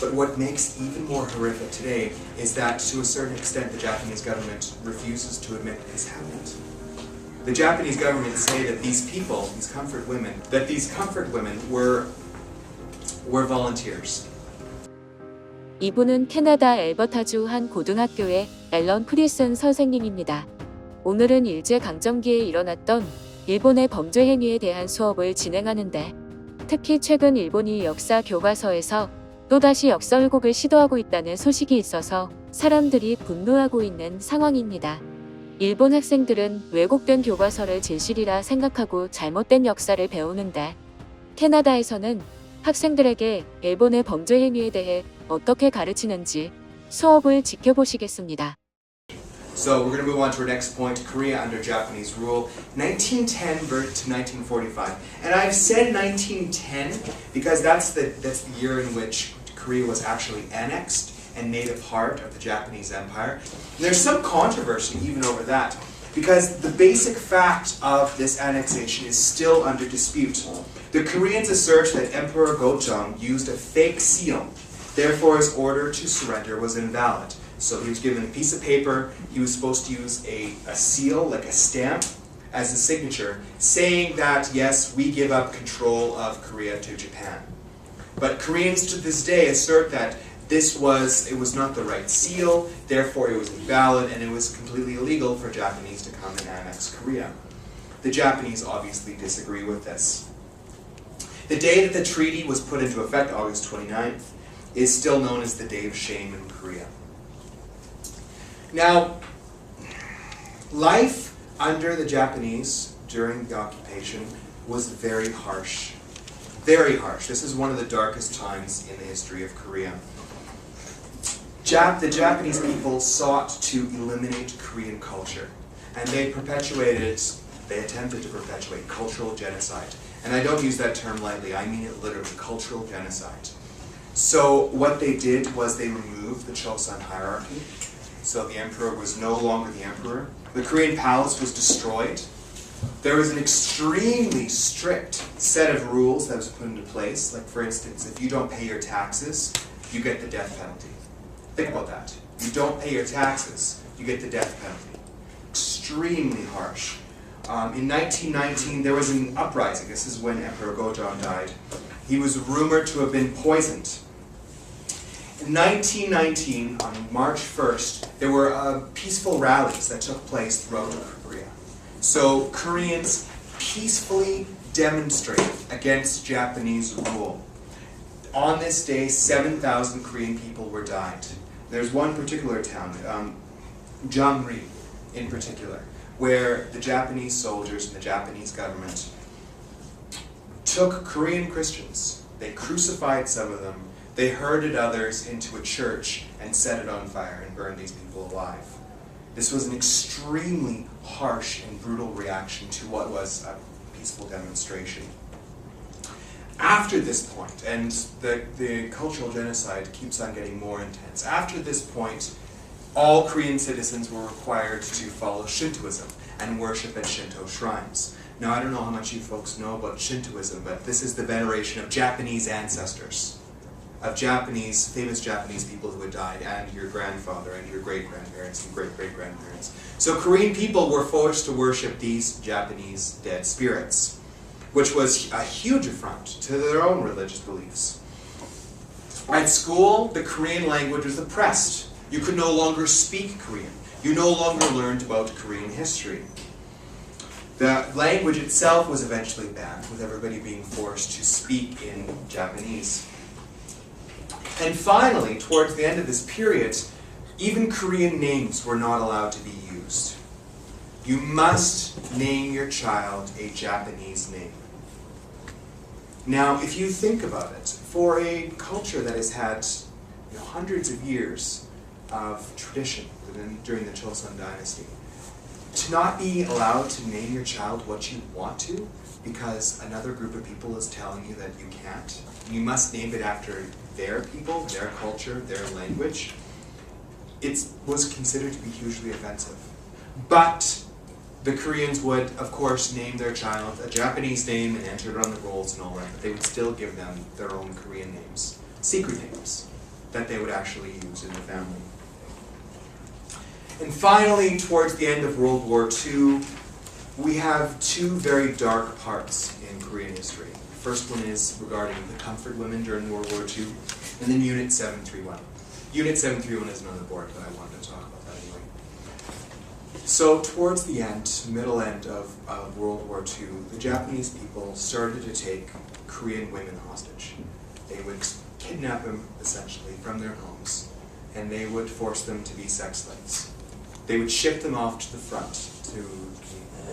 But what makes even more horrific today is that, to a certain extent, the Japanese government refuses to admit that this happened. The Japanese government say that these people, these comfort women were volunteers. 이분은 캐나다 엘버타주 한 고등학교의 앨런 프리슨 선생님입니다. 오늘은 일제강점기에 일어났던 일본의 범죄 행위에 대한 수업을 진행하는데, 특히 최근 일본이 역사 교과서에서 또다시 역사 왜곡을 시도하고 있다는 소식이 있어서 사람들이 분노하고 있는 상황입니다. 일본 학생들은 왜곡된 교과서를 진실이라 생각하고 잘못된 역사를 배우는데, 캐나다에서는 학생들에게 일본의 범죄 행위에 대해 어떻게 가르치는지 수업을 지켜보시겠습니다. So we're going to move on to our next point, Korea under Japanese rule, 1910 to 1945. And I've said 1910 because that's the year in which Korea was actually annexed and made a part of the Japanese Empire. And there's some controversy even over that, because the basic fact of this annexation is still under dispute. The Koreans assert that Emperor Gojong used a fake seal, therefore his order to surrender was invalid. So he was given a piece of paper, he was supposed to use a seal, like a stamp, as a signature, saying that, yes, we give up control of Korea to Japan. But Koreans to this day assert that it was not the right seal, therefore it was invalid, and it was completely illegal for Japanese to come and annex Korea. The Japanese obviously disagree with this. The day that the treaty was put into effect, August 29th, is still known as the Day of Shame in Korea. Now, life under the Japanese during the occupation was very harsh. Very harsh. This is one of the darkest times in the history of Korea. The Japanese people sought to eliminate Korean culture, and they attempted to perpetuate cultural genocide. And I don't use that term lightly, I mean it literally, cultural genocide. So what they did was they removed the Chosun hierarchy. So the emperor was no longer the emperor. The Korean palace was destroyed. There was an extremely strict set of rules that was put into place. Like, for instance, if you don't pay your taxes, you get the death penalty. Think about that. You don't pay your taxes, you get the death penalty. Extremely harsh. In 1919, there was an uprising. This is when Emperor Gojong died. He was rumored to have been poisoned. In 1919, on March 1st, there were peaceful rallies that took place throughout Korea. So Koreans peacefully demonstrated against Japanese rule. On this day, 7,000 Korean people were died. There's one particular town, Jangri in particular, where the Japanese soldiers and the Japanese government took Korean Christians, they crucified some of them, they herded others into a church and set it on fire and burned these people alive. This was an extremely harsh and brutal reaction to what was a peaceful demonstration. After this point, and the cultural genocide keeps on getting more intense, after this point, all Korean citizens were required to follow Shintoism and worship at Shinto shrines. Now, I don't know how much you folks know about Shintoism, but this is the veneration of Japanese ancestors, of famous Japanese people who had died, and your grandfather, and your great-grandparents, and great-great-grandparents. So Korean people were forced to worship these Japanese dead spirits, which was a huge affront to their own religious beliefs. At school, the Korean language was oppressed. You could no longer speak Korean. You no longer learned about Korean history. The language itself was eventually banned, with everybody being forced to speak in Japanese. And finally, towards the end of this period, even Korean names were not allowed to be used. You must name your child a Japanese name. Now, if you think about it, for a culture that has had hundreds of years of tradition during the Chosun dynasty, to not be allowed to name your child what you want to because another group of people is telling you that you can't, you must name it after their people, their culture, their language, it was considered to be hugely offensive. But the Koreans would, of course, name their child a Japanese name and enter it on the rolls and all that, but they would still give them their own Korean names, secret names. that they would actually use in the family. And finally, towards the end of World War II, we have two very dark parts in Korean history. The first one is regarding the comfort women during World War II, and then Unit 731. Unit 731 is another board, but I wanted to talk about that anyway. So towards the middle end of World War II, the Japanese people started to take Korean women hostage. They would kidnap them, essentially, from their homes, and they would force them to be sex slaves. They would ship them off to the front, to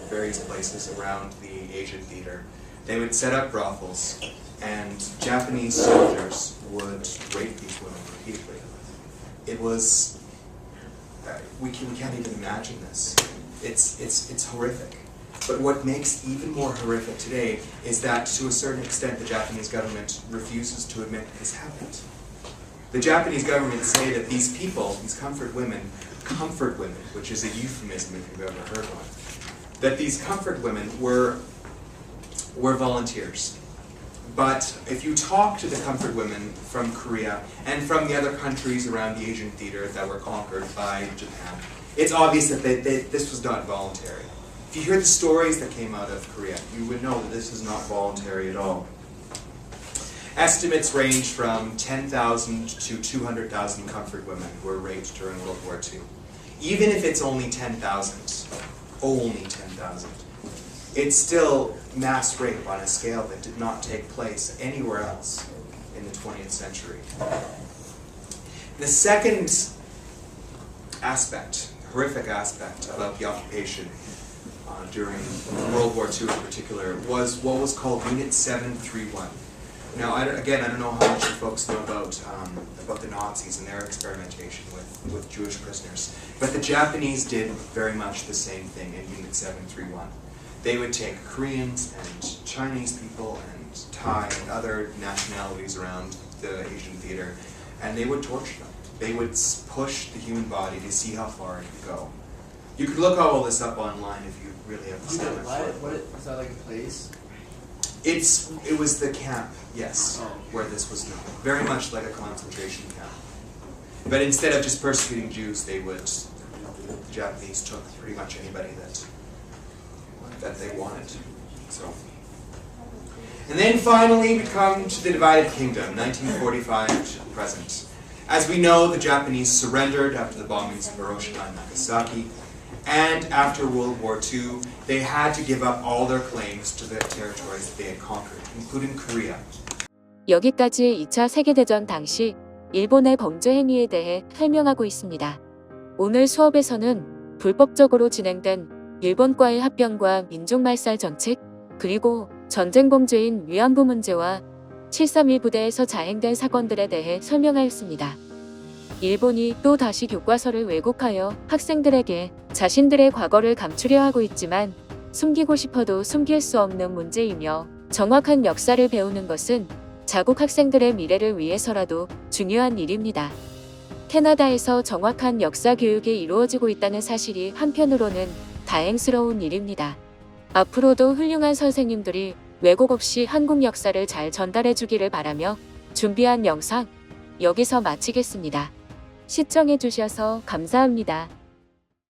various places around the Asian theater. They would set up brothels, and Japanese soldiers would rape these women repeatedly. It was, we can't even imagine this. It's horrific. But what makes even more horrific today is that, to a certain extent, the Japanese government refuses to admit this happened. The Japanese government say that these people, these comfort women, which is a euphemism if you've ever heard one, that these comfort women were volunteers. But if you talk to the comfort women from Korea and from the other countries around the Asian theater that were conquered by Japan, it's obvious that this was not voluntary. If you hear the stories that came out of Korea, you would know that this is not voluntary at all. Estimates range from 10,000 to 200,000 comfort women who were raped during World War II. Even if it's only 10,000, it's still mass rape on a scale that did not take place anywhere else in the 20th century. The second aspect, horrific aspect about the occupation during World War II in particular, was what was called Unit 731. Now, I don't know how much you folks know about the Nazis and their experimentation with Jewish prisoners, but the Japanese did very much the same thing in Unit 731. They would take Koreans and Chinese people and Thai and other nationalities around the Asian theater, and they would torture them. They would push the human body to see how far it could go. You could look all this up online if you really have the stomach for it. Is that like a place? It was the camp, yes, where this was done. Very much like a concentration camp. But instead of just persecuting Jews, the Japanese took pretty much anybody that they wanted. So. And then finally we come to the divided kingdom, 1945 to present. As we know, the Japanese surrendered after the bombings of Hiroshima and Nagasaki, and after World War II, they had to give up all their claims to the territories that they had conquered, including Korea. 여기까지 2차 세계대전 당시 일본의 범죄 행위에 대해 설명하고 있습니다. 오늘 수업에서는 불법적으로 진행된 일본과의 합병과 민족말살 정책, 그리고 전쟁 범죄인 위안부 문제와 731 부대에서 자행된 사건들에 대해 설명하였습니다. 일본이 또 다시 교과서를 왜곡하여 학생들에게 자신들의 과거를 감추려 하고 있지만 숨기고 싶어도 숨길 수 없는 문제이며, 정확한 역사를 배우는 것은 자국 학생들의 미래를 위해서라도 중요한 일입니다. 캐나다에서 정확한 역사 교육이 이루어지고 있다는 사실이 한편으로는 다행스러운 일입니다. 앞으로도 훌륭한 선생님들이 왜곡 없이 한국 역사를 잘 전달해 주기를 바라며 준비한 영상 여기서 마치겠습니다. 시청해 주셔서 감사합니다.